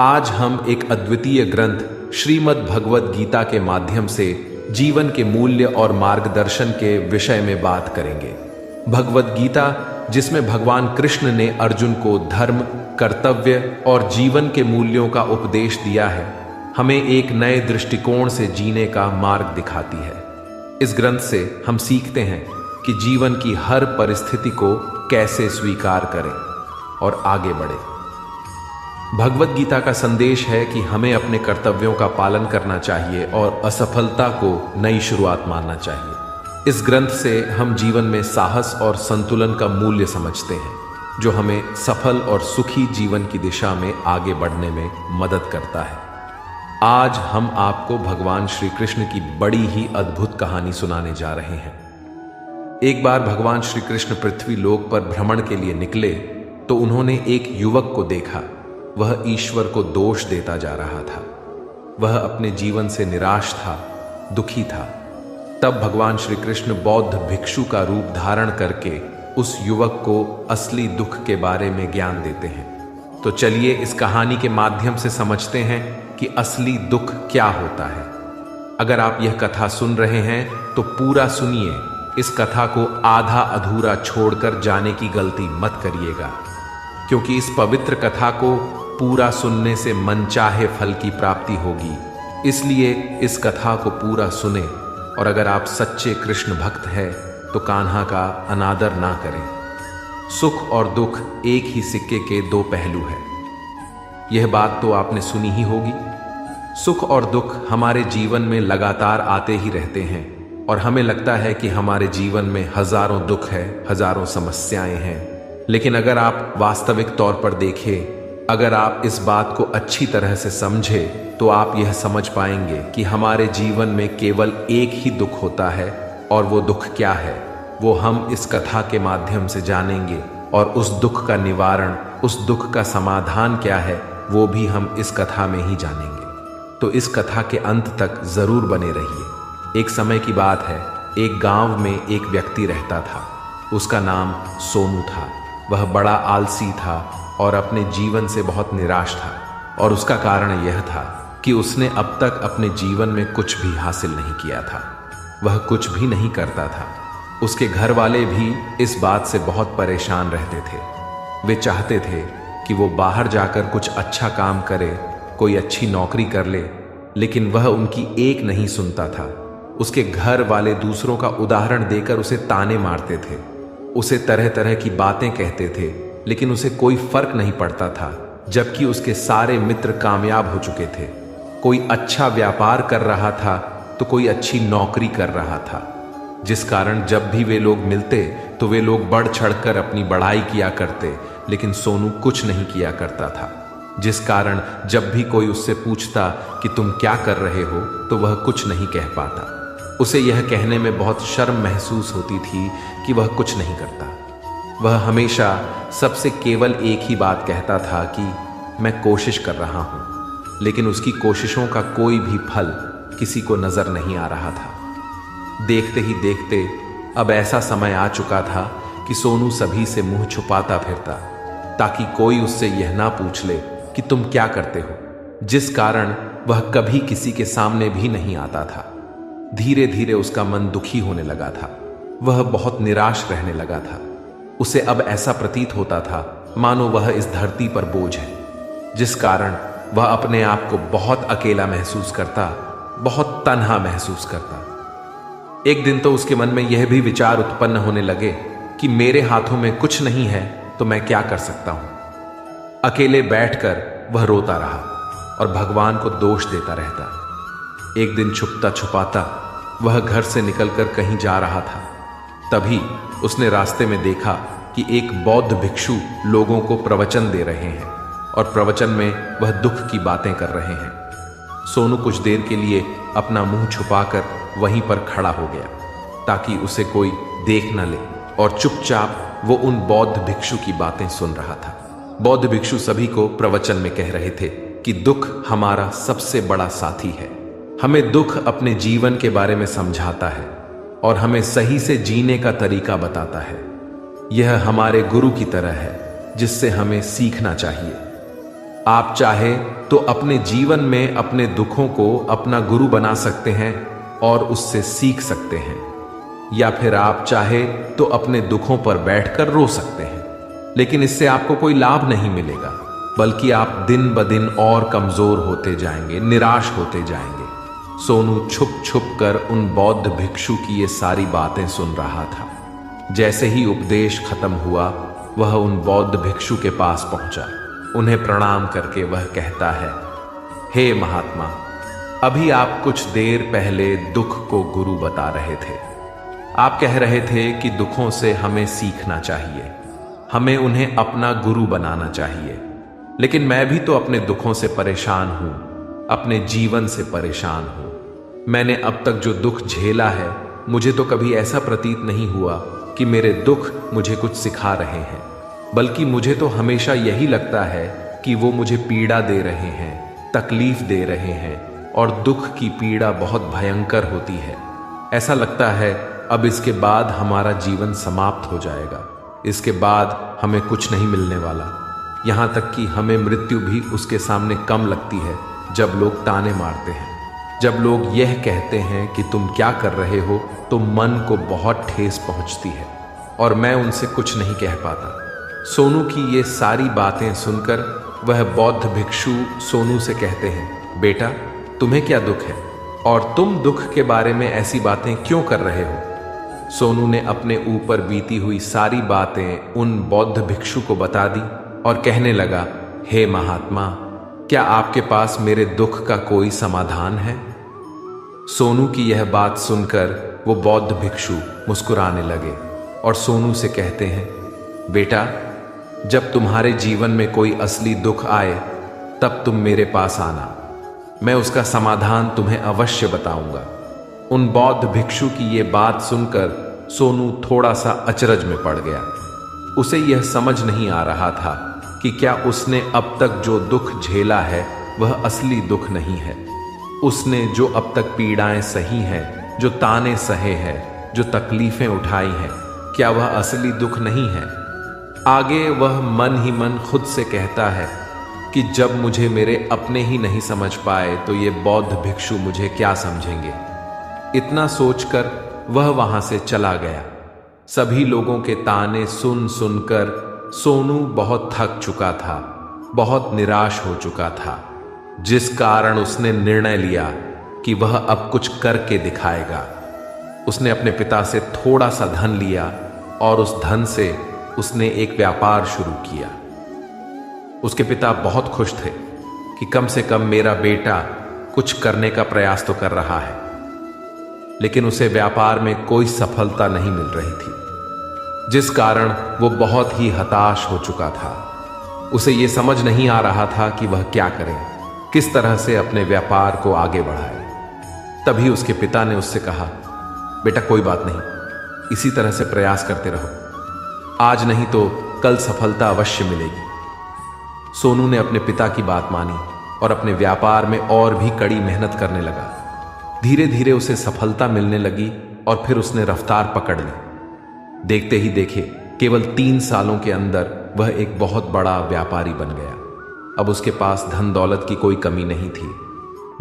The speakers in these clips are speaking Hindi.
आज हम एक अद्वितीय ग्रंथ श्रीमद् भगवद गीता के माध्यम से जीवन के मूल्य और मार्गदर्शन के विषय में बात करेंगे। भगवद गीता, जिसमें भगवान कृष्ण ने अर्जुन को धर्म, कर्तव्य और जीवन के मूल्यों का उपदेश दिया है, हमें एक नए दृष्टिकोण से जीने का मार्ग दिखाती है। इस ग्रंथ से हम सीखते हैं कि जीवन की हर परिस्थिति को कैसे स्वीकार करें और आगे बढ़ें। भगवद गीता का संदेश है कि हमें अपने कर्तव्यों का पालन करना चाहिए और असफलता को नई शुरुआत मानना चाहिए। इस ग्रंथ से हम जीवन में साहस और संतुलन का मूल्य समझते हैं, जो हमें सफल और सुखी जीवन की दिशा में आगे बढ़ने में मदद करता है। आज हम आपको भगवान श्री कृष्ण की बड़ी ही अद्भुत कहानी सुनाने जा रहे हैं। एक बार भगवान श्री कृष्ण पृथ्वी लोक पर भ्रमण के लिए निकले तो उन्होंने एक युवक को देखा। वह ईश्वर को दोष देता जा रहा था। वह अपने जीवन से निराश था, दुखी था। तब भगवान श्री कृष्ण बौद्ध भिक्षु का रूप धारण करके उस युवक को असली दुख के बारे में ज्ञान देते हैं। तो चलिए इस कहानी के माध्यम से समझते हैं कि असली दुख क्या होता है। अगर आप यह कथा सुन रहे हैं तो पूरा सुनिए। इस कथा को आधा अधूरा छोड़कर जाने की गलती मत करिएगा, क्योंकि इस पवित्र कथा को पूरा सुनने से मनचाहे फल की प्राप्ति होगी। इसलिए इस कथा को पूरा सुने, और अगर आप सच्चे कृष्ण भक्त हैं तो कान्हा का अनादर ना करें। सुख और दुख एक ही सिक्के के दो पहलू हैं। यह बात तो आपने सुनी ही होगी। सुख और दुख हमारे जीवन में लगातार आते ही रहते हैं, और हमें लगता है कि हमारे जीवन में हजारों दुख है, हजारों समस्याएं हैं। लेकिन अगर आप वास्तविक तौर पर देखें, अगर आप इस बात को अच्छी तरह से समझें, तो आप यह समझ पाएंगे कि हमारे जीवन में केवल एक ही दुख होता है। और वो दुख क्या है, वो हम इस कथा के माध्यम से जानेंगे। और उस दुख का निवारण, उस दुख का समाधान क्या है, वो भी हम इस कथा में ही जानेंगे। तो इस कथा के अंत तक जरूर बने रहिए। एक समय की बात है, एक गांव में एक व्यक्ति रहता था। उसका नाम सोनू था। वह बड़ा आलसी था और अपने जीवन से बहुत निराश था। और उसका कारण यह था कि उसने अब तक अपने जीवन में कुछ भी हासिल नहीं किया था। वह कुछ भी नहीं करता था। उसके घर वाले भी इस बात से बहुत परेशान रहते थे। वे चाहते थे कि वो बाहर जाकर कुछ अच्छा काम करे, कोई अच्छी नौकरी कर ले, लेकिन वह उनकी एक नहीं सुनता था। उसके घर वाले दूसरों का उदाहरण देकर उसे ताने मारते थे, उसे तरह तरह की बातें कहते थे, लेकिन उसे कोई फर्क नहीं पड़ता था। जबकि उसके सारे मित्र कामयाब हो चुके थे। कोई अच्छा व्यापार कर रहा था तो कोई अच्छी नौकरी कर रहा था, जिस कारण जब भी वे लोग मिलते तो वे लोग बढ़ चढ़कर अपनी बढ़ाई किया करते, लेकिन सोनू कुछ नहीं किया करता था। जिस कारण जब भी कोई उससे पूछता कि तुम क्या कर रहे हो, तो वह कुछ नहीं कह पाता। उसे यह कहने में बहुत शर्म महसूस होती थी कि वह कुछ नहीं करता। वह हमेशा सबसे केवल एक ही बात कहता था कि मैं कोशिश कर रहा हूं, लेकिन उसकी कोशिशों का कोई भी फल किसी को नजर नहीं आ रहा था। देखते ही देखते अब ऐसा समय आ चुका था कि सोनू सभी से मुंह छुपाता फिरता, ताकि कोई उससे यह ना पूछ ले कि तुम क्या करते हो, जिस कारण वह कभी किसी के सामने भी नहीं आता था। धीरे धीरे उसका मन दुखी होने लगा था। वह बहुत निराश रहने लगा था। उसे अब ऐसा प्रतीत होता था मानो वह इस धरती पर बोझ है, जिस कारण वह अपने आप को बहुत अकेला महसूस करता, बहुत तन्हा महसूस करता। एक दिन तो उसके मन में यह भी विचार उत्पन्न होने लगे कि मेरे हाथों में कुछ नहीं है तो मैं क्या कर सकता हूं। अकेले बैठकर वह रोता रहा और भगवान को दोष देता रहता। एक दिन छुपता छुपाता वह घर से निकलकर कहीं जा रहा था। तभी उसने रास्ते में देखा कि एक बौद्ध भिक्षु लोगों को प्रवचन दे रहे हैं, और प्रवचन में वह दुख की बातें कर रहे हैं। सोनू कुछ देर के लिए अपना मुंह छुपाकर वहीं पर खड़ा हो गया, ताकि उसे कोई देख न ले, और चुपचाप वो उन बौद्ध भिक्षु की बातें सुन रहा था। बौद्ध भिक्षु सभी को प्रवचन में कह रहे थे कि दुख हमारा सबसे बड़ा साथी है। हमें दुख अपने जीवन के बारे में समझाता है और हमें सही से जीने का तरीका बताता है। यह हमारे गुरु की तरह है, जिससे हमें सीखना चाहिए। आप चाहे तो अपने जीवन में अपने दुखों को अपना गुरु बना सकते हैं और उससे सीख सकते हैं, या फिर आप चाहे तो अपने दुखों पर बैठकर रो सकते हैं, लेकिन इससे आपको कोई लाभ नहीं मिलेगा, बल्कि आप दिन ब दिन और कमजोर होते जाएंगे, निराश होते जाएंगे। सोनू छुप छुप कर उन बौद्ध भिक्षु की ये सारी बातें सुन रहा था। जैसे ही उपदेश खत्म हुआ, वह उन बौद्ध भिक्षु के पास पहुंचा। उन्हें प्रणाम करके वह कहता है, हे महात्मा, अभी आप कुछ देर पहले दुख को गुरु बता रहे थे। आप कह रहे थे कि दुखों से हमें सीखना चाहिए, हमें उन्हें अपना गुरु बनाना चाहिए। लेकिन मैं भी तो अपने दुखों से परेशान हूं, अपने जीवन से परेशान हूं। मैंने अब तक जो दुख झेला है, मुझे तो कभी ऐसा प्रतीत नहीं हुआ कि मेरे दुख मुझे कुछ सिखा रहे हैं, बल्कि मुझे तो हमेशा यही लगता है कि वो मुझे पीड़ा दे रहे हैं, तकलीफ दे रहे हैं, और दुख की पीड़ा बहुत भयंकर होती है। ऐसा लगता है अब इसके बाद हमारा जीवन समाप्त हो जाएगा, इसके बाद हमें कुछ नहीं मिलने वाला। यहाँ तक कि हमें मृत्यु भी उसके सामने कम लगती है जब लोग ताने मारते हैं। जब लोग यह कहते हैं कि तुम क्या कर रहे हो, तो मन को बहुत ठेस पहुंचती है और मैं उनसे कुछ नहीं कह पाता। सोनू की ये सारी बातें सुनकर वह बौद्ध भिक्षु सोनू से कहते हैं, बेटा, तुम्हें क्या दुख है और तुम दुख के बारे में ऐसी बातें क्यों कर रहे हो? सोनू ने अपने ऊपर बीती हुई सारी बातें उन बौद्ध भिक्षु को बता दी और कहने लगा, हे महात्मा, क्या आपके पास मेरे दुख का कोई समाधान है? सोनू की यह बात सुनकर वो बौद्ध भिक्षु मुस्कुराने लगे और सोनू से कहते हैं, बेटा, जब तुम्हारे जीवन में कोई असली दुख आए तब तुम मेरे पास आना, मैं उसका समाधान तुम्हें अवश्य बताऊंगा। उन बौद्ध भिक्षु की ये बात सुनकर सोनू थोड़ा सा अचरज में पड़ गया। उसे यह समझ नहीं आ रहा था कि क्या उसने अब तक जो दुख झेला है वह असली दुख नहीं है। उसने जो अब तक पीड़ाएं सही हैं, जो ताने सहे हैं, जो तकलीफें उठाई हैं, क्या वह असली दुख नहीं है? आगे वह मन ही मन खुद से कहता है कि जब मुझे मेरे अपने ही नहीं समझ पाए तो ये बौद्ध भिक्षु मुझे क्या समझेंगे। इतना सोचकर वह वहां से चला गया। सभी लोगों के ताने सुन सुनकर सोनू बहुत थक चुका था, बहुत निराश हो चुका था, जिस कारण उसने निर्णय लिया कि वह अब कुछ करके दिखाएगा। उसने अपने पिता से थोड़ा सा धन लिया और उस धन से उसने एक व्यापार शुरू किया। उसके पिता बहुत खुश थे कि कम से कम मेरा बेटा कुछ करने का प्रयास तो कर रहा है, लेकिन उसे व्यापार में कोई सफलता नहीं मिल रही थी, जिस कारण वो बहुत ही हताश हो चुका था। उसे ये समझ नहीं आ रहा था कि वह क्या करे, किस तरह से अपने व्यापार को आगे बढ़ाए। तभी उसके पिता ने उससे कहा, बेटा, कोई बात नहीं, इसी तरह से प्रयास करते रहो, आज नहीं तो कल सफलता अवश्य मिलेगी। सोनू ने अपने पिता की बात मानी और अपने व्यापार में और भी कड़ी मेहनत करने लगा। धीरे धीरे उसे सफलता मिलने लगी और फिर उसने रफ्तार पकड़ ली। देखते ही देखे केवल 3 सालों के अंदर वह एक बहुत बड़ा व्यापारी बन गया। अब उसके पास धन दौलत की कोई कमी नहीं थी।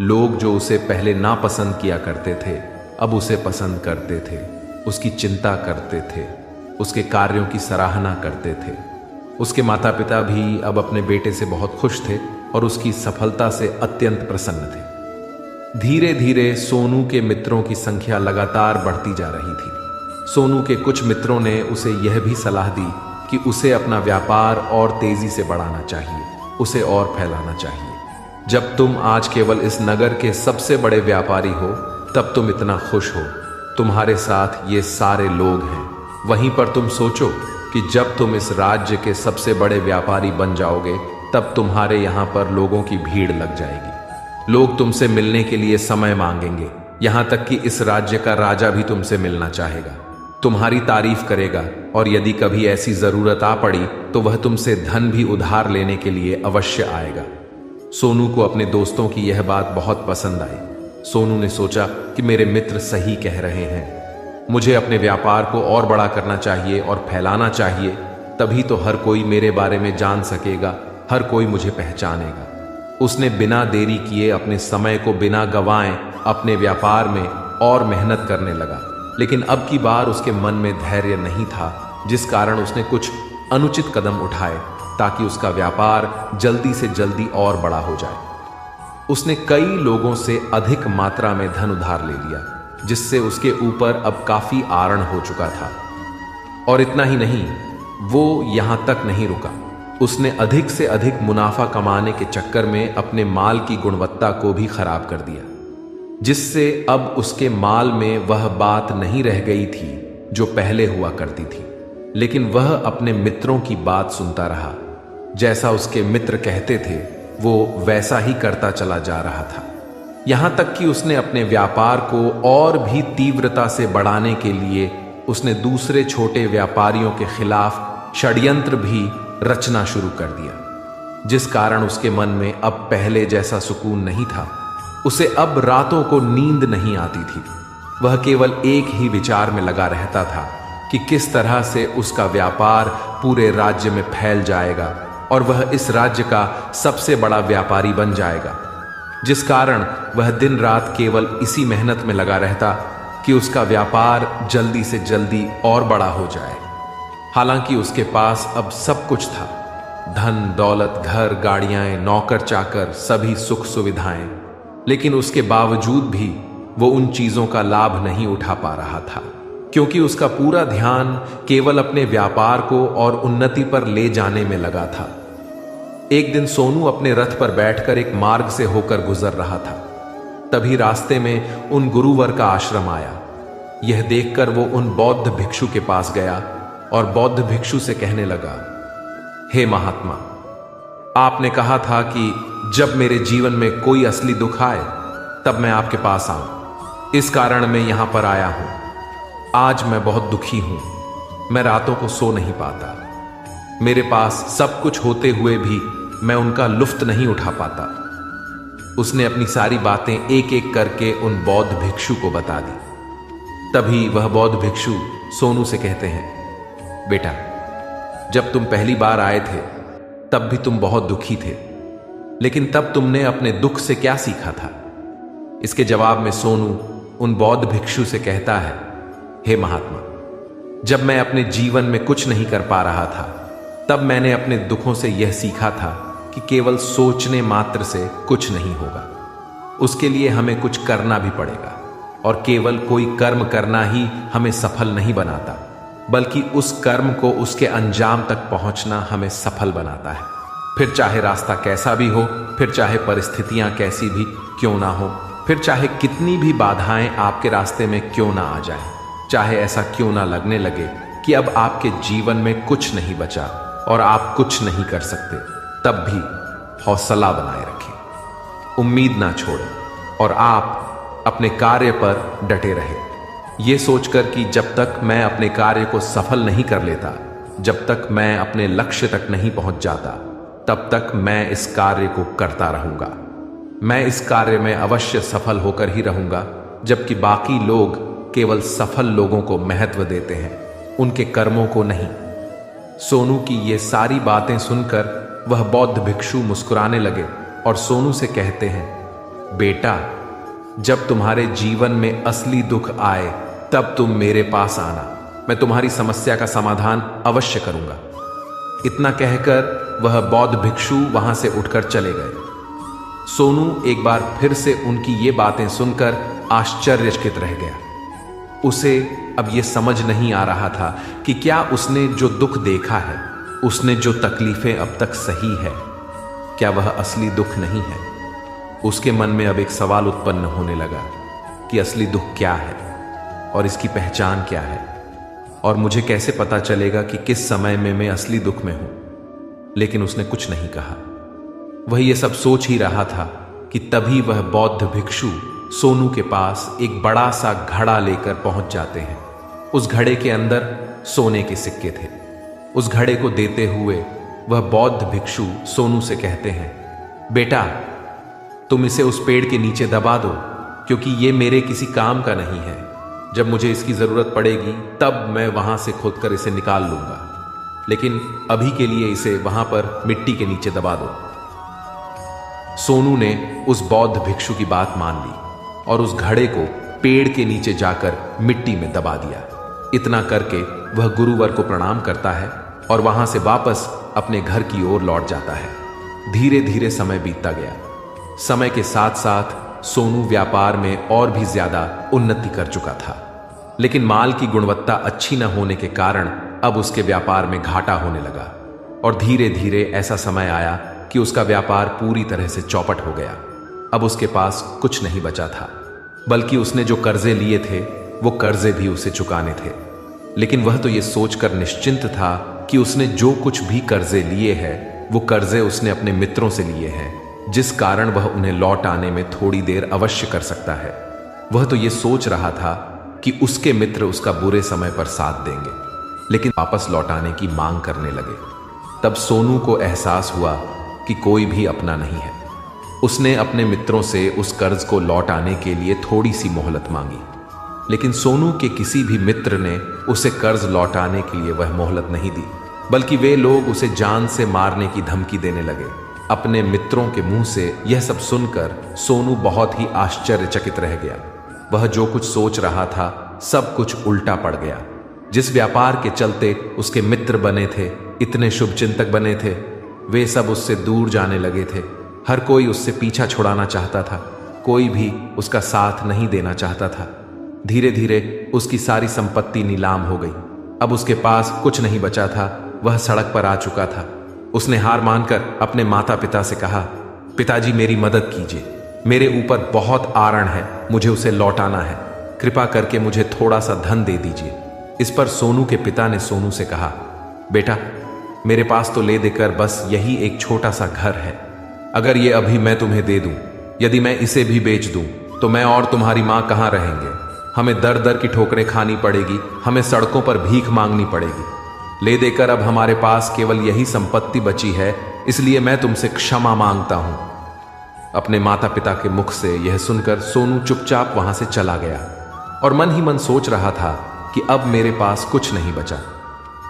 लोग जो उसे पहले नापसंद किया करते थे, अब उसे पसंद करते थे, उसकी चिंता करते थे, उसके कार्यों की सराहना करते थे। उसके माता पिता भी अब अपने बेटे से बहुत खुश थे और उसकी सफलता से अत्यंत प्रसन्न थे। धीरे धीरे सोनू के मित्रों की संख्या लगातार बढ़ती जा रही थी। सोनू के कुछ मित्रों ने उसे यह भी सलाह दी कि उसे अपना व्यापार और तेजी से बढ़ाना चाहिए, उसे और फैलाना चाहिए। जब तुम आज केवल इस नगर के सबसे बड़े व्यापारी हो, तब तुम इतना खुश हो, तुम्हारे साथ ये सारे लोग हैं। वहीं पर तुम सोचो कि जब तुम इस राज्य के सबसे बड़े व्यापारी बन जाओगे, तब तुम्हारे यहाँ पर लोगों की भीड़ लग जाएगी। लोग तुमसे मिलने के लिए समय मांगेंगे, यहाँ तक कि इस राज्य का राजा भी तुमसे मिलना चाहेगा, तुम्हारी तारीफ करेगा, और यदि कभी ऐसी जरूरत आ पड़ी तो वह तुमसे धन भी उधार लेने के लिए अवश्य आएगा। सोनू को अपने दोस्तों की यह बात बहुत पसंद आई। सोनू ने सोचा कि मेरे मित्र सही कह रहे हैं, मुझे अपने व्यापार को और बड़ा करना चाहिए और फैलाना चाहिए, तभी तो हर कोई मेरे बारे में जान सकेगा, हर कोई मुझे पहचानेगा। उसने बिना देरी किए अपने समय को बिना गंवाए अपने व्यापार में और मेहनत करने लगा। लेकिन अब की बार उसके मन में धैर्य नहीं था, जिस कारण उसने कुछ अनुचित कदम उठाए ताकि उसका व्यापार जल्दी से जल्दी और बड़ा हो जाए। उसने कई लोगों से अधिक मात्रा में धन उधार ले लिया, जिससे उसके ऊपर अब काफी आरण हो चुका था। और इतना ही नहीं, वो यहां तक नहीं रुका। उसने अधिक से अधिक मुनाफा कमाने के चक्कर में अपने माल की गुणवत्ता को भी खराब कर दिया, जिससे अब उसके माल में वह बात नहीं रह गई थी जो पहले हुआ करती थी। लेकिन वह अपने मित्रों की बात सुनता रहा। जैसा उसके मित्र कहते थे वो वैसा ही करता चला जा रहा था। यहां तक कि उसने अपने व्यापार को और भी तीव्रता से बढ़ाने के लिए उसने दूसरे छोटे व्यापारियों के खिलाफ षड्यंत्र भी रचना शुरू कर दिया, जिस कारण उसके मन में अब पहले जैसा सुकून नहीं था। उसे अब रातों को नींद नहीं आती थी। वह केवल एक ही विचार में लगा रहता था कि किस तरह से उसका व्यापार पूरे राज्य में फैल जाएगा और वह इस राज्य का सबसे बड़ा व्यापारी बन जाएगा, जिस कारण वह दिन रात केवल इसी मेहनत में लगा रहता कि उसका व्यापार जल्दी से जल्दी और बड़ा हो जाए। हालांकि उसके पास अब सब कुछ था, धन दौलत, घर, गाड़ियां, नौकर चाकर, सभी सुख सुविधाएं, लेकिन उसके बावजूद भी वो उन चीजों का लाभ नहीं उठा पा रहा था, क्योंकि उसका पूरा ध्यान केवल अपने व्यापार को और उन्नति पर ले जाने में लगा था। एक दिन सोनू अपने रथ पर बैठकर एक मार्ग से होकर गुजर रहा था। तभी रास्ते में उन गुरुवर का आश्रम आया। यह देखकर वो उन बौद्ध भिक्षु के पास गया और बौद्ध भिक्षु से कहने लगा, हे महात्मा, आपने कहा था कि जब मेरे जीवन में कोई असली दुख आए तब मैं आपके पास आऊं। इस कारण मैं यहां पर आया हूं। आज मैं बहुत दुखी हूं। मैं रातों को सो नहीं पाता। मेरे पास सब कुछ होते हुए भी मैं उनका लुफ्त नहीं उठा पाता। उसने अपनी सारी बातें एक एक करके उन बौद्ध भिक्षु को बता दी। तभी वह बौद्ध भिक्षु सोनू से कहते हैं, बेटा, जब तुम पहली बार आए थे तब भी तुम बहुत दुखी थे, लेकिन तब तुमने अपने दुख से क्या सीखा था? इसके जवाब में सोनू उन बौद्ध भिक्षु से कहता है, हे महात्मा, जब मैं अपने जीवन में कुछ नहीं कर पा रहा था तब मैंने अपने दुखों से यह सीखा था कि केवल सोचने मात्र से कुछ नहीं होगा। उसके लिए हमें कुछ करना भी पड़ेगा, और केवल कोई कर्म करना ही हमें सफल नहीं बनाता, बल्कि उस कर्म को उसके अंजाम तक पहुंचना हमें सफल बनाता है। फिर चाहे रास्ता कैसा भी हो, फिर चाहे परिस्थितियां कैसी भी क्यों ना हो, फिर चाहे कितनी भी बाधाएं आपके रास्ते में क्यों ना आ जाएं, चाहे ऐसा क्यों ना लगने लगे कि अब आपके जीवन में कुछ नहीं बचा और आप कुछ नहीं कर सकते, तब भी हौसला बनाए रखें, उम्मीद ना छोड़ें और आप अपने कार्य पर डटे रहे, ये सोचकर कि जब तक मैं अपने कार्य को सफल नहीं कर लेता, जब तक मैं अपने लक्ष्य तक नहीं पहुंच जाता, तब तक मैं इस कार्य को करता रहूंगा। मैं इस कार्य में अवश्य सफल होकर ही रहूंगा, जबकि बाकी लोग केवल सफल लोगों को महत्व देते हैं, उनके कर्मों को नहीं। सोनू की ये सारी बातें सुनकर वह बौद्ध भिक्षु मुस्कुराने लगे और सोनू से कहते हैं, बेटा, जब तुम्हारे जीवन में असली दुख आए तब तुम मेरे पास आना, मैं तुम्हारी समस्या का समाधान अवश्य करूंगा। इतना कहकर वह बौद्ध भिक्षु वहां से उठकर चले गए। सोनू एक बार फिर से उनकी ये बातें सुनकर आश्चर्यचकित रह गया। उसे अब ये समझ नहीं आ रहा था कि क्या उसने जो दुख देखा है, उसने जो तकलीफें अब तक सही है, क्या वह असली दुख नहीं है? उसके मन में अब एक सवाल उत्पन्न होने लगा कि असली दुख क्या है और इसकी पहचान क्या है, और मुझे कैसे पता चलेगा कि किस समय में मैं असली दुख में हूं। लेकिन उसने कुछ नहीं कहा। वह ये सब सोच ही रहा था कि तभी वह बौद्ध भिक्षु सोनू के पास एक बड़ा सा घड़ा लेकर पहुंच जाते हैं। उस घड़े के अंदर सोने के सिक्के थे। उस घड़े को देते हुए वह बौद्ध भिक्षु सोनू से कहते हैं, बेटा, तुम इसे उस पेड़ के नीचे दबा दो, क्योंकि ये मेरे किसी काम का नहीं है। जब मुझे इसकी जरूरत पड़ेगी तब मैं वहां से खोदकर इसे निकाल लूंगा। लेकिन अभी के लिए इसे वहां पर मिट्टी के नीचे दबा दो। सोनू ने उस बौद्ध भिक्षु की बात मान ली और उस घड़े को पेड़ के नीचे जाकर मिट्टी में दबा दिया। इतना करके वह गुरुवर को प्रणाम करता है और वहां से वापस अपने घर की ओर लौट जाता है। धीरे धीरे समय बीतता गया। समय के साथ साथ सोनू व्यापार में और भी ज्यादा उन्नति कर चुका था, लेकिन माल की गुणवत्ता अच्छी न होने के कारण अब उसके व्यापार में घाटा होने लगा और धीरे धीरे ऐसा समय आया कि उसका व्यापार पूरी तरह से चौपट हो गया। अब उसके पास कुछ नहीं बचा था, बल्कि उसने जो कर्जे लिए थे वो कर्जे भी उसे चुकाने थे। लेकिन वह तो ये सोचकर निश्चिंत था कि उसने जो कुछ भी कर्जे लिए हैं वो कर्जे उसने अपने मित्रों से लिए हैं, जिस कारण वह उन्हें लौट आने में थोड़ी देर अवश्य कर सकता है। वह तो ये सोच रहा था कि उसके मित्र उसका बुरे समय पर साथ देंगे, लेकिन वापस लौटाने की मांग करने लगे। तब सोनू को एहसास हुआ कि कोई भी अपना नहीं है। उसने अपने मित्रों से उस कर्ज को लौट आने के लिए थोड़ी सी मोहलत मांगी, लेकिन सोनू के किसी भी मित्र ने उसे कर्ज लौटाने के लिए वह मोहलत नहीं दी, बल्कि वे लोग उसे जान से मारने की धमकी देने लगे। अपने मित्रों के मुंह से यह सब सुनकर सोनू बहुत ही आश्चर्यचकित रह गया। वह जो कुछ सोच रहा था सब कुछ उल्टा पड़ गया। जिस व्यापार के चलते उसके मित्र बने थे, इतने शुभचिंतक बने थे, वे सब उससे दूर जाने लगे थे। हर कोई उससे पीछा छुड़ाना चाहता था, कोई भी उसका साथ नहीं देना चाहता था। धीरे धीरे उसकी सारी संपत्ति नीलाम हो गई। अब उसके पास कुछ नहीं बचा था। वह सड़क पर आ चुका था। उसने हार मानकर अपने माता पिता से कहा, पिताजी मेरी मदद कीजिए, मेरे ऊपर बहुत आरण है, मुझे उसे लौटाना है, कृपा करके मुझे थोड़ा सा धन दे दीजिए। इस पर सोनू के पिता ने सोनू से कहा, बेटा मेरे पास तो ले देकर बस यही एक छोटा सा घर है। अगर ये अभी मैं तुम्हें दे दूं, यदि मैं इसे भी बेच दूं, तो मैं और तुम्हारी माँ कहाँ रहेंगे? हमें दर दर की ठोकरें खानी पड़ेगी, हमें सड़कों पर भीख मांगनी पड़ेगी। ले देकर अब हमारे पास केवल यही संपत्ति बची है, इसलिए मैं तुमसे क्षमा मांगता हूं। अपने माता पिता के मुख से यह सुनकर सोनू चुपचाप वहां से चला गया और मन ही मन सोच रहा था कि अब मेरे पास कुछ नहीं बचा।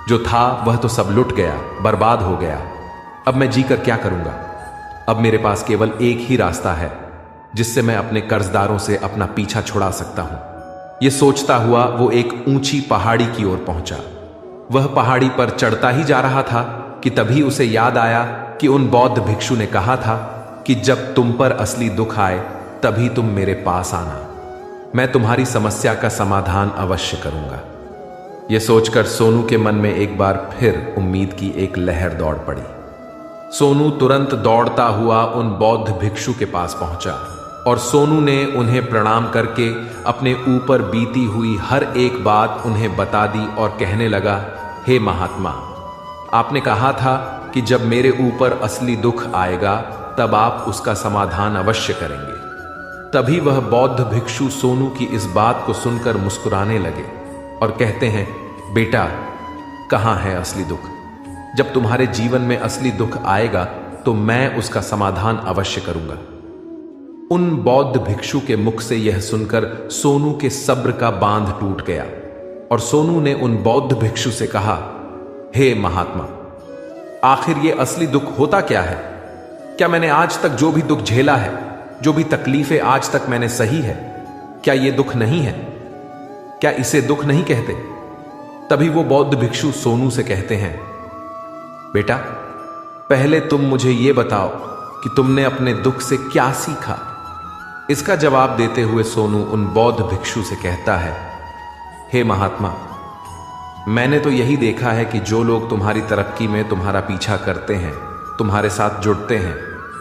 जो था वह तो सब लुट गया, बर्बाद हो गया। अब मैं जीकर क्या करूंगा? अब मेरे पास केवल एक ही रास्ता है जिससे मैं अपने कर्जदारों से अपना पीछा छुड़ा सकता हूं। यह सोचता हुआ वो एक ऊंची पहाड़ी की ओर पहुंचा। वह पहाड़ी पर चढ़ता ही जा रहा था कि तभी उसे याद आया कि उन बौद्ध भिक्षु ने कहा था कि जब तुम पर असली दुख आए तभी तुम मेरे पास आना, मैं तुम्हारी समस्या का समाधान अवश्य करूंगा। यह सोचकर सोनू के मन में एक बार फिर उम्मीद की एक लहर दौड़ पड़ी। सोनू तुरंत दौड़ता हुआ उन बौद्ध भिक्षु के पास पहुंचा और सोनू ने उन्हें प्रणाम करके अपने ऊपर बीती हुई हर एक बात उन्हें बता दी और कहने लगा, हे महात्मा, आपने कहा था कि जब मेरे ऊपर असली दुख आएगा तब आप उसका समाधान अवश्य करेंगे। तभी वह बौद्ध भिक्षु सोनू की इस बात को सुनकर मुस्कुराने लगे और कहते हैं, बेटा कहाँ है असली दुख? जब तुम्हारे जीवन में असली दुख आएगा तो मैं उसका समाधान अवश्य करूंगा। उन बौद्ध भिक्षु के मुख से यह सुनकर सोनू के सब्र का बांध टूट गया और सोनू ने उन बौद्ध भिक्षु से कहा, हे महात्मा, आखिर ये असली दुख होता क्या है? क्या मैंने आज तक जो भी दुख झेला है, जो भी तकलीफें आज तक मैंने सही है, क्या ये दुख नहीं है? क्या इसे दुख नहीं कहते? तभी वो बौद्ध भिक्षु सोनू से कहते हैं, बेटा पहले तुम मुझे ये बताओ कि तुमने अपने दुख से क्या सीखा। इसका जवाब देते हुए सोनू उन बौद्ध भिक्षु से कहता है, हे महात्मा, मैंने तो यही देखा है कि जो लोग तुम्हारी तरक्की में तुम्हारा पीछा करते हैं, तुम्हारे साथ जुड़ते हैं,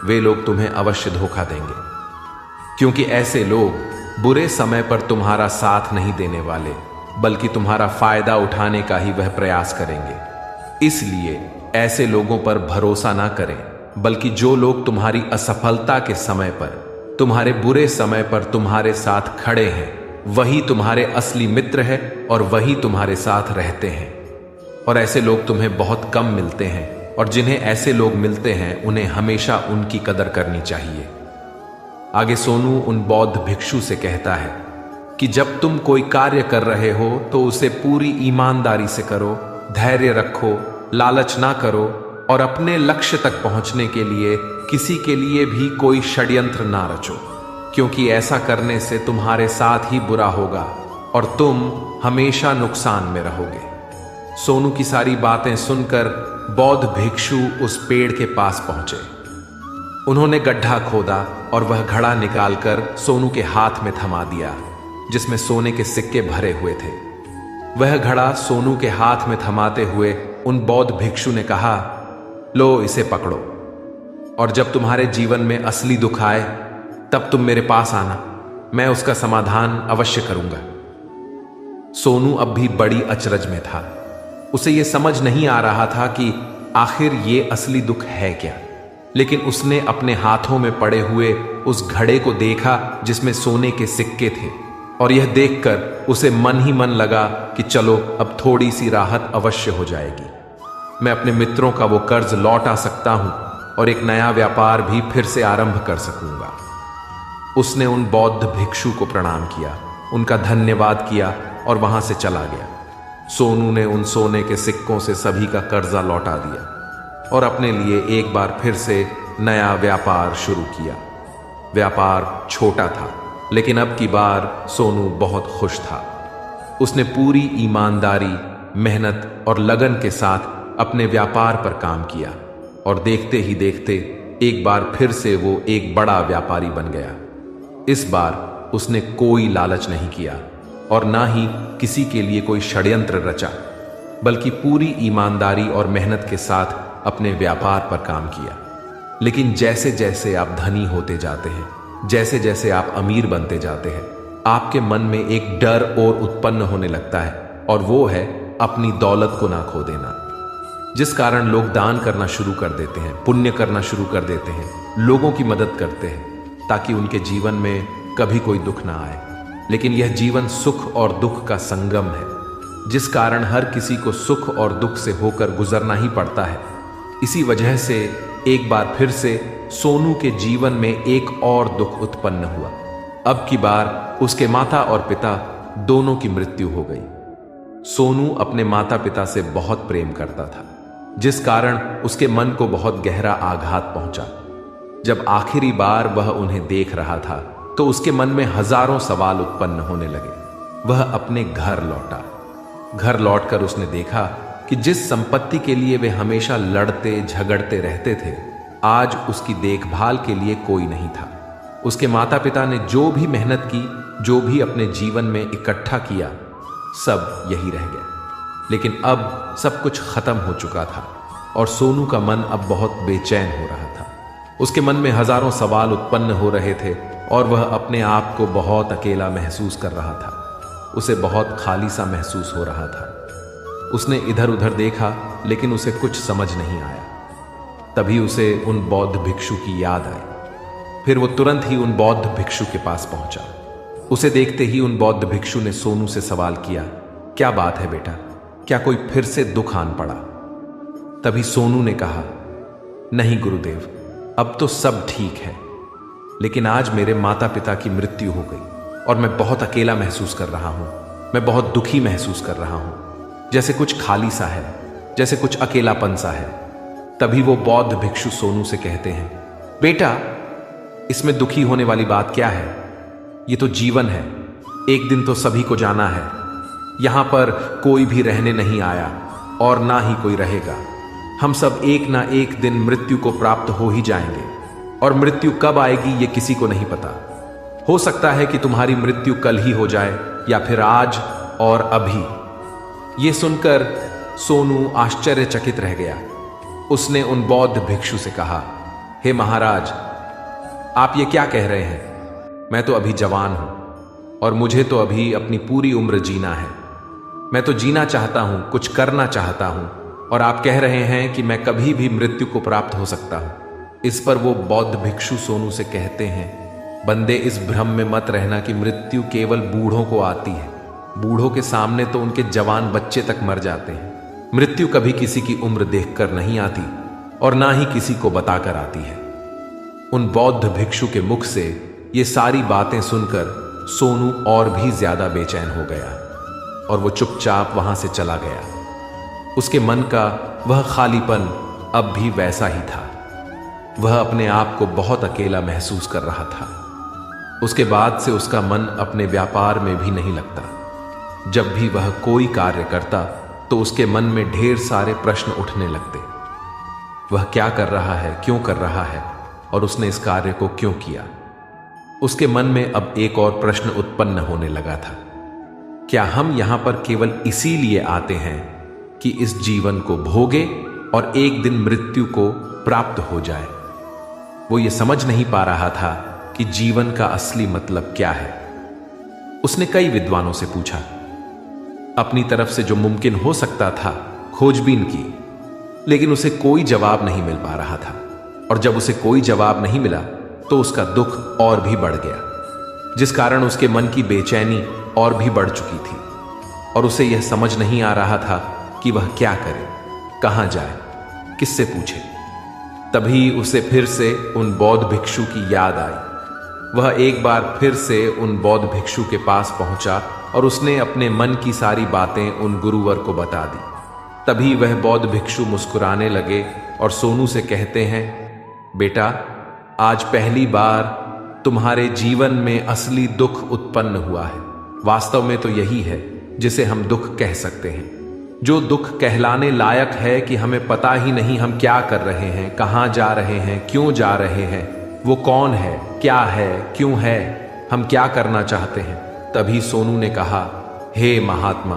वे लोग तुम्हें अवश्य धोखा देंगे, क्योंकि ऐसे लोग बुरे समय पर तुम्हारा साथ नहीं देने वाले, बल्कि तुम्हारा फायदा उठाने का ही वह प्रयास करेंगे। इसलिए ऐसे लोगों पर भरोसा ना करें, बल्कि जो लोग तुम्हारी असफलता के समय पर, तुम्हारे बुरे समय पर तुम्हारे साथ खड़े हैं, वही तुम्हारे असली मित्र है और वही तुम्हारे साथ रहते हैं। और ऐसे लोग तुम्हें बहुत कम मिलते हैं और जिन्हें ऐसे लोग मिलते हैं उन्हें हमेशा उनकी कदर करनी चाहिए। आगे सोनू उन बौद्ध भिक्षु से कहता है कि जब तुम कोई कार्य कर रहे हो तो उसे पूरी ईमानदारी से करो, धैर्य रखो, लालच ना करो और अपने लक्ष्य तक पहुंचने के लिए किसी के लिए भी कोई षड्यंत्र ना रचो, क्योंकि ऐसा करने से तुम्हारे साथ ही बुरा होगा और तुम हमेशा नुकसान में रहोगे। सोनू की सारी बातें सुनकर बौद्ध भिक्षु उस पेड़ के पास पहुंचे। उन्होंने गड्ढा खोदा और वह घड़ा निकालकर सोनू के हाथ में थमा दिया, जिसमें सोने के सिक्के भरे हुए थे। वह घड़ा सोनू के हाथ में थमाते हुए उन बौद्ध भिक्षु ने कहा, लो इसे पकड़ो, और जब तुम्हारे जीवन में असली दुख आए तब तुम मेरे पास आना, मैं उसका समाधान अवश्य करूंगा। सोनू अब भी बड़ी अचरज में था। उसे यह समझ नहीं आ रहा था कि आखिर ये असली दुख है क्या, लेकिन उसने अपने हाथों में पड़े हुए उस घड़े को देखा जिसमें सोने के सिक्के थे, और यह देखकर उसे मन ही मन लगा कि चलो अब थोड़ी सी राहत अवश्य हो जाएगी। मैं अपने मित्रों का वो कर्ज लौटा सकता हूं और एक नया व्यापार भी फिर से आरंभ कर सकूंगा। उसने उन बौद्ध भिक्षु को प्रणाम किया, उनका धन्यवाद किया और वहां से चला गया। सोनू ने उन सोने के सिक्कों से सभी का कर्जा लौटा दिया और अपने लिए एक बार फिर से नया व्यापार शुरू किया। व्यापार छोटा था, लेकिन अब की बार सोनू बहुत खुश था। उसने पूरी ईमानदारी, मेहनत और लगन के साथ अपने व्यापार पर काम किया और देखते ही देखते एक बार फिर से वो एक बड़ा व्यापारी बन गया। इस बार उसने कोई लालच नहीं किया और ना ही किसी के लिए कोई षड्यंत्र रचा, बल्कि पूरी ईमानदारी और मेहनत के साथ अपने व्यापार पर काम किया। लेकिन जैसे जैसे आप धनी होते जाते हैं, जैसे जैसे आप अमीर बनते जाते हैं, आपके मन में एक डर और उत्पन्न होने लगता है, और वो है अपनी दौलत को ना खो देना। जिस कारण लोग दान करना शुरू कर देते हैं, पुण्य करना शुरू कर देते हैं, लोगों की मदद करते हैं ताकि उनके जीवन में कभी कोई दुख ना आए। लेकिन यह जीवन सुख और दुख का संगम है, जिस कारण हर किसी को सुख और दुख से होकर गुजरना ही पड़ता है। इसी वजह से एक बार फिर से सोनू के जीवन में एक और दुख उत्पन्न हुआ। अब की बार उसके माता और पिता दोनों की मृत्यु हो गई। सोनू अपने माता पिता से बहुत प्रेम करता था, जिस कारण उसके मन को बहुत गहरा आघात पहुंचा। जब आखिरी बार वह उन्हें देख रहा था तो उसके मन में हजारों सवाल उत्पन्न होने लगे। वह अपने घर लौटा। घर लौटकर उसने देखा कि जिस संपत्ति के लिए वे हमेशा लड़ते झगड़ते रहते थे, आज उसकी देखभाल के लिए कोई नहीं था। उसके माता पिता ने जो भी मेहनत की, जो भी अपने जीवन में इकट्ठा किया, सब यही रह गया। लेकिन अब सब कुछ खत्म हो चुका था और सोनू का मन अब बहुत बेचैन हो रहा था। उसके मन में हजारों सवाल उत्पन्न हो रहे थे और वह अपने आप को बहुत अकेला महसूस कर रहा था। उसे बहुत खाली सा महसूस हो रहा था। उसने इधर उधर देखा, लेकिन उसे कुछ समझ नहीं आया। तभी उसे उन बौद्ध भिक्षु की याद आई। फिर वो तुरंत ही उन बौद्ध भिक्षु के पास पहुंचा। उसे देखते ही उन बौद्ध भिक्षु ने सोनू से सवाल किया, क्या बात है बेटा, क्या कोई फिर से दुख आन पड़ा? तभी सोनू ने कहा, नहीं गुरुदेव, अब तो सब ठीक है, लेकिन आज मेरे माता पिता की मृत्यु हो गई और मैं बहुत अकेला महसूस कर रहा हूं। मैं बहुत दुखी महसूस कर रहा हूं, जैसे कुछ खाली सा है, जैसे कुछ अकेलापन सा है। तभी वो बौद्ध भिक्षु सोनू से कहते हैं, बेटा, इसमें दुखी होने वाली बात क्या है? ये तो जीवन है, एक दिन तो सभी को जाना है। यहां पर कोई भी रहने नहीं आया और ना ही कोई रहेगा। हम सब एक ना एक दिन मृत्यु को प्राप्त हो ही जाएंगे, और मृत्यु कब आएगी ये किसी को नहीं पता। हो सकता है कि तुम्हारी मृत्यु कल ही हो जाए या फिर आज और अभी। ये सुनकर सोनू आश्चर्यचकित रह गया। उसने उन बौद्ध भिक्षु से कहा, हे महाराज, आप ये क्या कह रहे हैं? मैं तो अभी जवान हूं और मुझे तो अभी अपनी पूरी उम्र जीना है। मैं तो जीना चाहता हूं, कुछ करना चाहता हूं, और आप कह रहे हैं कि मैं कभी भी मृत्यु को प्राप्त हो सकता हूं। इस पर वो बौद्ध भिक्षु सोनू से कहते हैं, बंदे, इस भ्रम में मत रहना कि मृत्यु केवल बूढ़ों को आती है। बूढ़ों के सामने तो उनके जवान बच्चे तक मर जाते हैं। मृत्यु कभी किसी की उम्र देखकर नहीं आती और ना ही किसी को बताकर आती है। उन बौद्ध भिक्षु के मुख से ये सारी बातें सुनकर सोनू और भी ज्यादा बेचैन हो गया और वो चुपचाप वहां से चला गया। उसके मन का वह खालीपन अब भी वैसा ही था। वह अपने आप को बहुत अकेला महसूस कर रहा था। उसके बाद से उसका मन अपने व्यापार में भी नहीं लगता। जब भी वह कोई कार्य करता तो उसके मन में ढेर सारे प्रश्न उठने लगते। वह क्या कर रहा है, क्यों कर रहा है, और उसने इस कार्य को क्यों किया। उसके मन में अब एक और प्रश्न उत्पन्न होने लगा था। क्या हम यहां पर केवल इसीलिए आते हैं कि इस जीवन को भोगे और एक दिन मृत्यु को प्राप्त हो जाए? वो ये समझ नहीं पा रहा था कि जीवन का असली मतलब क्या है। उसने कई विद्वानों से पूछा, अपनी तरफ से जो मुमकिन हो सकता था खोजबीन की, लेकिन उसे कोई जवाब नहीं मिल पा रहा था। और जब उसे कोई जवाब नहीं मिला तो उसका दुख और भी बढ़ गया, जिस कारण उसके मन की बेचैनी और भी बढ़ चुकी थी। और उसे यह समझ नहीं आ रहा था कि वह क्या करे, कहां जाए, किससे पूछे। तभी उसे फिर से उन बौद्ध भिक्षु की याद आई। वह एक बार फिर से उन बौद्ध भिक्षु के पास पहुंचा और उसने अपने मन की सारी बातें उन गुरुवर को बता दी। तभी वह बौद्ध भिक्षु मुस्कुराने लगे और सोनू से कहते हैं, बेटा, आज पहली बार तुम्हारे जीवन में असली दुख उत्पन्न हुआ है। वास्तव में तो यही है जिसे हम दुख कह सकते हैं, जो दुख कहलाने लायक है कि हमें पता ही नहीं हम क्या कर रहे हैं, कहां जा रहे हैं, क्यों जा रहे हैं, वो कौन है, क्या है, क्यों है, हम क्या करना चाहते हैं। तभी सोनू ने कहा, हे महात्मा,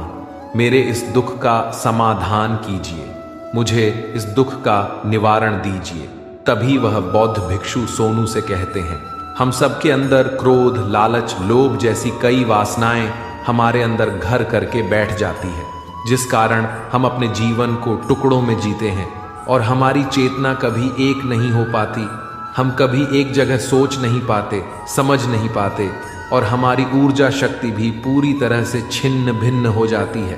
मेरे इस दुख का समाधान कीजिए, मुझे इस दुख का निवारण दीजिए। तभी वह बौद्ध भिक्षु सोनू से कहते हैं, हम सबके अंदर क्रोध, लालच, लोभ जैसी कई वासनाएं हमारे अंदर घर करके बैठ जाती है, जिस कारण हम अपने जीवन को टुकड़ों में जीते हैं और हमारी चेतना कभी एक नहीं हो पाती। हम कभी एक जगह सोच नहीं पाते, समझ नहीं पाते और हमारी ऊर्जा शक्ति भी पूरी तरह से छिन्न भिन्न हो जाती है।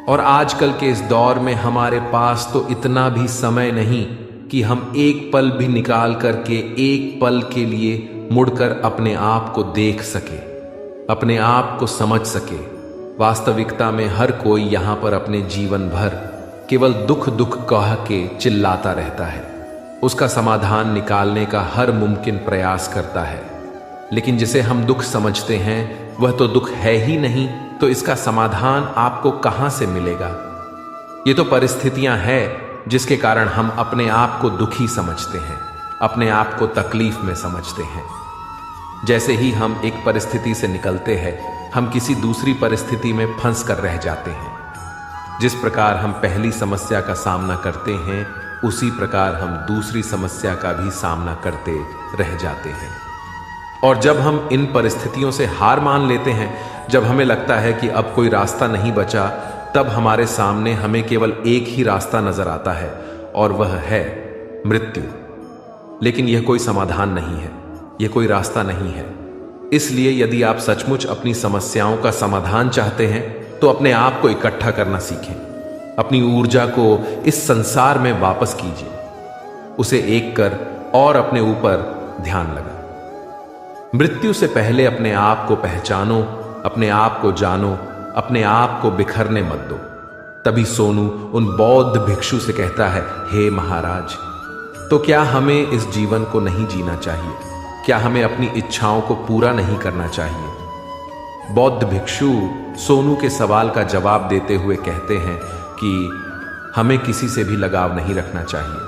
और आजकल के इस दौर में हमारे पास तो इतना भी समय नहीं कि हम एक पल भी निकाल करके एक पल के लिए मुड़कर अपने आप को देख सके, अपने आप को समझ सके। वास्तविकता में हर कोई यहाँ पर अपने जीवन भर केवल दुख दुख कह के चिल्लाता रहता है, उसका समाधान निकालने का हर मुमकिन प्रयास करता है। लेकिन जिसे हम दुख समझते हैं वह तो दुख है ही नहीं, तो इसका समाधान आपको कहां से मिलेगा? ये तो परिस्थितियां हैं जिसके कारण हम अपने आप को दुखी समझते हैं, अपने आप को तकलीफ में समझते हैं। जैसे ही हम एक परिस्थिति से निकलते हैं, हम किसी दूसरी परिस्थिति में फंस कर रह जाते हैं। जिस प्रकार हम पहली समस्या का सामना करते हैं, उसी प्रकार हम दूसरी समस्या का भी सामना करते रह जाते हैं। और जब हम इन परिस्थितियों से हार मान लेते हैं, जब हमें लगता है कि अब कोई रास्ता नहीं बचा, तब हमारे सामने हमें केवल एक ही रास्ता नजर आता है और वह है मृत्यु। लेकिन यह कोई समाधान नहीं है, यह कोई रास्ता नहीं है। इसलिए यदि आप सचमुच अपनी समस्याओं का समाधान चाहते हैं तो अपने आप को इकट्ठा करना सीखें, अपनी ऊर्जा को इस संसार में वापस कीजिए, उसे एक कर और अपने ऊपर ध्यान लगा। मृत्यु से पहले अपने आप को पहचानो, अपने आप को जानो, अपने आप को बिखरने मत दो। तभी सोनू उन बौद्ध भिक्षु से कहता है, हे महाराज, तो क्या हमें इस जीवन को नहीं जीना चाहिए? क्या हमें अपनी इच्छाओं को पूरा नहीं करना चाहिए? बौद्ध भिक्षु सोनू के सवाल का जवाब देते हुए कहते हैं कि हमें किसी से भी लगाव नहीं रखना चाहिए,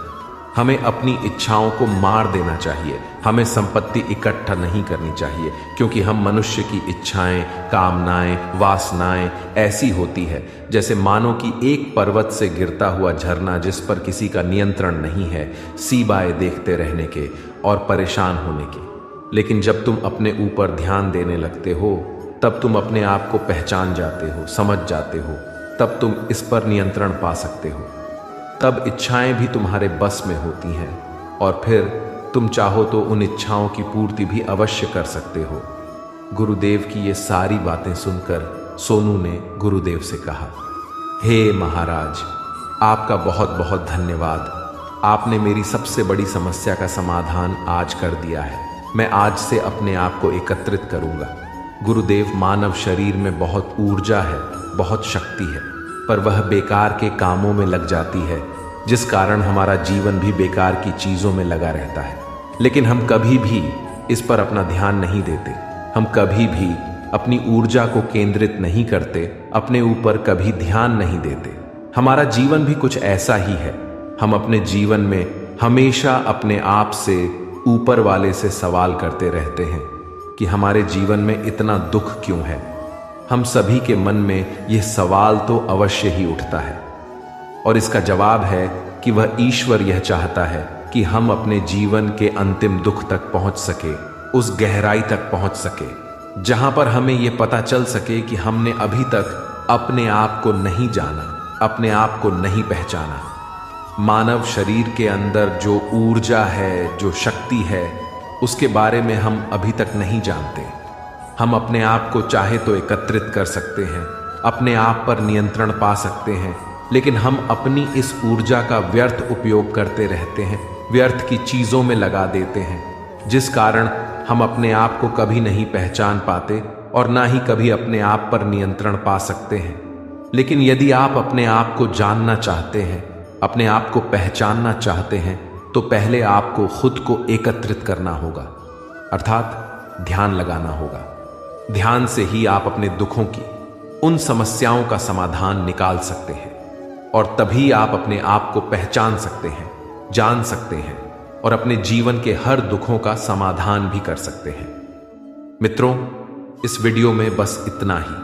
हमें अपनी इच्छाओं को मार देना चाहिए, हमें संपत्ति इकट्ठा नहीं करनी चाहिए, क्योंकि हम मनुष्य की इच्छाएं, कामनाएं, वासनाएं ऐसी होती है जैसे मानो कि एक पर्वत से गिरता हुआ झरना जिस पर किसी का नियंत्रण नहीं है, सीबाए देखते रहने के और परेशान होने के। लेकिन जब तुम अपने ऊपर ध्यान देने लगते हो, तब तुम अपने आप को पहचान जाते हो, समझ जाते हो, तब तुम इस पर नियंत्रण पा सकते हो। तब इच्छाएं भी तुम्हारे बस में होती हैं और फिर तुम चाहो तो उन इच्छाओं की पूर्ति भी अवश्य कर सकते हो। गुरुदेव की ये सारी बातें सुनकर सोनू ने गुरुदेव से कहा, हे महाराज, आपका बहुत बहुत धन्यवाद। आपने मेरी सबसे बड़ी समस्या का समाधान आज कर दिया है। मैं आज से अपने आप को एकत्रित करूंगा। गुरुदेव, मानव शरीर में बहुत ऊर्जा है, बहुत शक्ति है, पर वह बेकार के कामों में लग जाती है, जिस कारण हमारा जीवन भी बेकार की चीजों में लगा रहता है। लेकिन हम कभी भी इस पर अपना ध्यान नहीं देते। हम कभी भी अपनी ऊर्जा को केंद्रित नहीं करते, अपने ऊपर कभी ध्यान नहीं देते। हमारा जीवन भी कुछ ऐसा ही है। हम अपने जीवन में हमेशा अपने आप से, ऊपर वाले से सवाल करते रहते हैं कि हमारे जीवन में इतना दुख क्यों है। हम सभी के मन में यह सवाल तो अवश्य ही उठता है, और इसका जवाब है कि वह ईश्वर यह चाहता है कि हम अपने जीवन के अंतिम दुख तक पहुंच सके, उस गहराई तक पहुंच सके जहां पर हमें यह पता चल सके कि हमने अभी तक अपने आप को नहीं जाना, अपने आप को नहीं पहचाना। मानव शरीर के अंदर जो ऊर्जा है, जो शक्ति है, उसके बारे में हम अभी तक नहीं जानते। हम अपने आप को चाहे तो एकत्रित कर सकते हैं, अपने आप पर नियंत्रण पा सकते हैं, लेकिन हम अपनी इस ऊर्जा का व्यर्थ उपयोग करते रहते हैं, व्यर्थ की चीजों में लगा देते हैं, जिस कारण हम अपने आप को कभी नहीं पहचान पाते और ना ही कभी अपने आप पर नियंत्रण पा सकते हैं। लेकिन यदि आप अपने आप को जानना चाहते हैं, अपने आप को पहचानना चाहते हैं, तो पहले आपको खुद को एकत्रित करना होगा, अर्थात ध्यान लगाना होगा। ध्यान से ही आप अपने दुखों की, उन समस्याओं का समाधान निकाल सकते हैं, और तभी आप अपने आप को पहचान सकते हैं, जान सकते हैं, और अपने जीवन के हर दुखों का समाधान भी कर सकते हैं। मित्रों, इस वीडियो में बस इतना ही।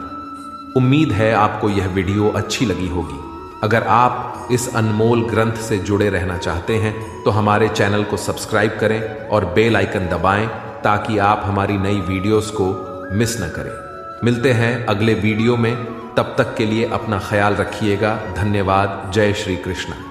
उम्मीद है आपको यह वीडियो अच्छी लगी होगी। अगर आप इस अनमोल ग्रंथ से जुड़े रहना चाहते हैं तो हमारे चैनल को सब्सक्राइब करें और बेल आइकन दबाएं, ताकि आप हमारी नई वीडियोस को मिस न करें। मिलते हैं अगले वीडियो में, तब तक के लिए अपना ख्याल रखिएगा। धन्यवाद। जय श्री कृष्ण।